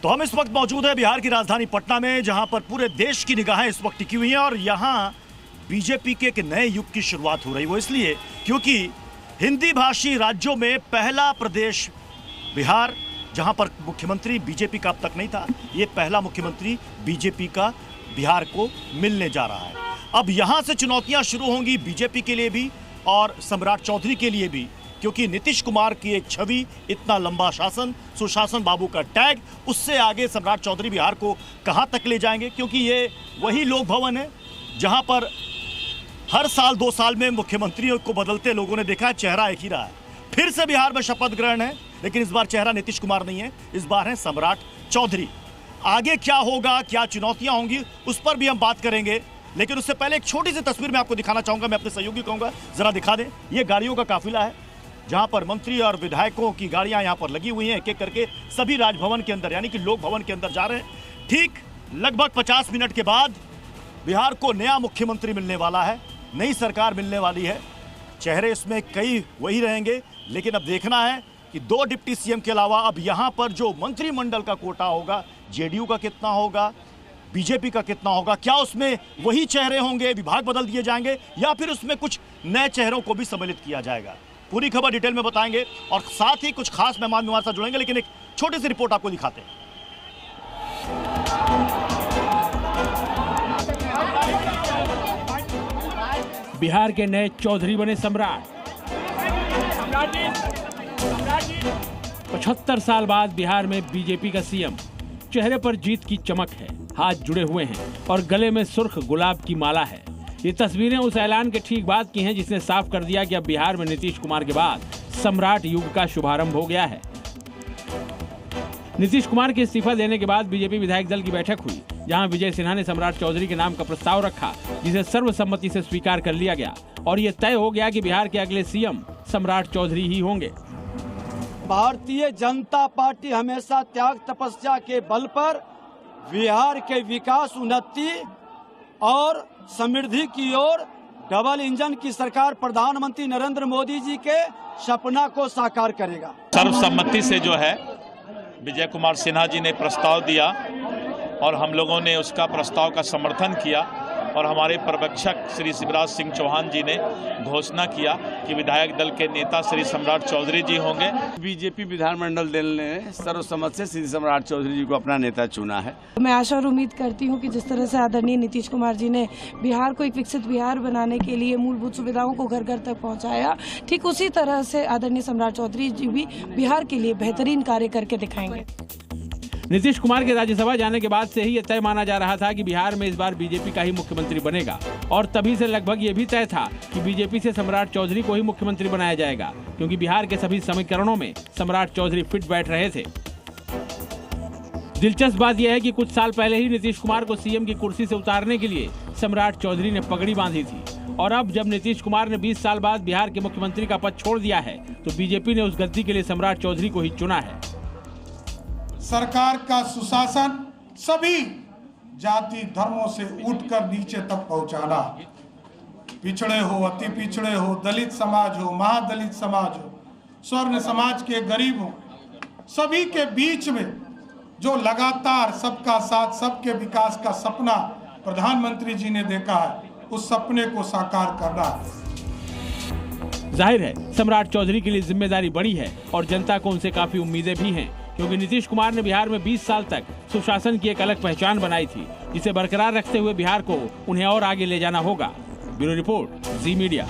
तो हम इस वक्त मौजूद है बिहार की राजधानी पटना में, जहां पर पूरे देश की निगाहें इस वक्त टिकी हुई हैं और यहां बीजेपी के एक नए युग की शुरुआत हो रही। वो इसलिए क्योंकि हिंदी भाषी राज्यों में पहला प्रदेश बिहार, जहां पर मुख्यमंत्री बीजेपी का अब तक नहीं था, ये पहला मुख्यमंत्री बीजेपी का बिहार को मिलने जा रहा है। अब यहां से चुनौतियां शुरू होंगी बीजेपी के लिए भी और सम्राट चौधरी के लिए भी, क्योंकि नीतीश कुमार की एक छवि, इतना लंबा शासन, सुशासन बाबू का टैग, उससे आगे सम्राट चौधरी बिहार को कहां तक ले जाएंगे? क्योंकि ये वही लोक भवन है जहां पर हर साल 2 साल में मुख्यमंत्रियों को बदलते लोगों ने देखा है, चेहरा एक ही रहा है। फिर से बिहार में शपथ ग्रहण है, लेकिन इस बार चेहरा नीतीश कुमार नहीं है, इस बार है सम्राट चौधरी। आगे क्या होगा, क्या चुनौतियां होंगी, उस पर भी हम बात करेंगे। लेकिन उससे पहले एक छोटी सी तस्वीर मैं आपको दिखाना चाहूंगा। मैं अपने सहयोगी कहूंगा जरा दिखा दें। ये गाड़ियों का काफिला है जहां पर मंत्री और विधायकों की गाड़ियां यहां पर लगी हुई हैं, एक एक करके सभी राजभवन के अंदर यानी कि लोक भवन के अंदर जा रहे हैं। ठीक लगभग 50 मिनट के बाद बिहार को नया मुख्यमंत्री मिलने वाला है, नई सरकार मिलने वाली है। चेहरे इसमें कई वही रहेंगे, लेकिन अब देखना है कि 2 डिप्टी सीएम के अलावा अब यहां पर जो मंत्रिमंडल का कोटा होगा, जेडीयू का कितना होगा, बीजेपी का कितना होगा, क्या उसमें वही चेहरे होंगे, विभाग बदल दिए जाएंगे, या फिर उसमें कुछ नए चेहरों को भी सम्मिलित किया जाएगा? पूरी खबर डिटेल में बताएंगे और साथ ही कुछ खास मेहमान भी हमारे साथ जुड़ेंगे। लेकिन एक छोटी सी रिपोर्ट आपको दिखाते हैं। बिहार के नए चौधरी बने सम्राट। 75 साल बाद बिहार में बीजेपी का सीएम। चेहरे पर जीत की चमक है, हाथ जुड़े हुए हैं और गले में सुर्ख गुलाब की माला है। ये तस्वीरें उस ऐलान के ठीक बाद की हैं जिसने साफ कर दिया कि अब बिहार में नीतीश कुमार के बाद सम्राट युग का शुभारंभ हो गया है। नीतीश कुमार के इस्तीफा देने के बाद बीजेपी विधायक दल की बैठक हुई, जहां विजय सिन्हा ने सम्राट चौधरी के नाम का प्रस्ताव रखा, जिसे सर्वसम्मति से स्वीकार कर लिया गया और ये तय हो गया कि बिहार के अगले सीएम सम्राट चौधरी ही होंगे। भारतीय जनता पार्टी हमेशा त्याग तपस्या के बल पर बिहार के विकास, उन्नति और समृद्धि की ओर डबल इंजन की सरकार प्रधानमंत्री नरेंद्र मोदी जी के सपना को साकार करेगा। सर्वसम्मति से जो है विजय कुमार सिन्हा जी ने प्रस्ताव दिया और हम लोगों ने उसका प्रस्ताव का समर्थन किया और हमारे पर्यवेक्षक श्री शिवराज सिंह चौहान जी ने घोषणा किया कि विधायक दल के नेता श्री सम्राट चौधरी जी होंगे। बीजेपी विधानमंडल दल ने सर्वसम्मति से श्री सम्राट चौधरी जी को अपना नेता चुना है। मैं आशा और उम्मीद करती हूं कि जिस तरह से आदरणीय नीतीश कुमार जी ने बिहार को एक विकसित बिहार बनाने के लिए मूलभूत सुविधाओं को घर घर तक पहुंचाया, ठीक उसी तरह से आदरणीय सम्राट चौधरी जी भी बिहार के लिए बेहतरीन कार्य करके दिखाएंगे। नीतीश कुमार के राज्यसभा जाने के बाद से ही यह तय माना जा रहा था कि बिहार में इस बार बीजेपी का ही मुख्यमंत्री बनेगा और तभी से लगभग ये भी तय था कि बीजेपी से सम्राट चौधरी को ही मुख्यमंत्री बनाया जाएगा, क्योंकि बिहार के सभी समीकरणों में सम्राट चौधरी फिट बैठ रहे थे। दिलचस्प बात यह है कि कुछ साल पहले ही नीतीश कुमार को सीएम की कुर्सी से उतारने के लिए सम्राट चौधरी ने पगड़ी बांधी थी और अब जब नीतीश कुमार ने 20 साल बाद बिहार के मुख्यमंत्री का पद छोड़ दिया है तो बीजेपी ने उस गद्दी के लिए सम्राट चौधरी को ही चुना है। सरकार का सुशासन सभी जाति धर्मों से उठकर नीचे तक पहुंचाना, पिछड़े हो, अति पिछड़े हो, दलित समाज हो, महादलित समाज हो, स्वर्ण समाज के गरीब हो, सभी के बीच में जो लगातार सबका साथ सबके विकास का सपना प्रधानमंत्री जी ने देखा है, उस सपने को साकार करना है। जाहिर है सम्राट चौधरी के लिए जिम्मेदारी बड़ी है और जनता को उनसे काफी उम्मीदें भी हैं, क्योंकि नीतीश कुमार ने बिहार में 20 साल तक सुशासन की एक अलग पहचान बनाई थी, जिसे बरकरार रखते हुए बिहार को उन्हें और आगे ले जाना होगा। ब्यूरो रिपोर्ट, जी मीडिया।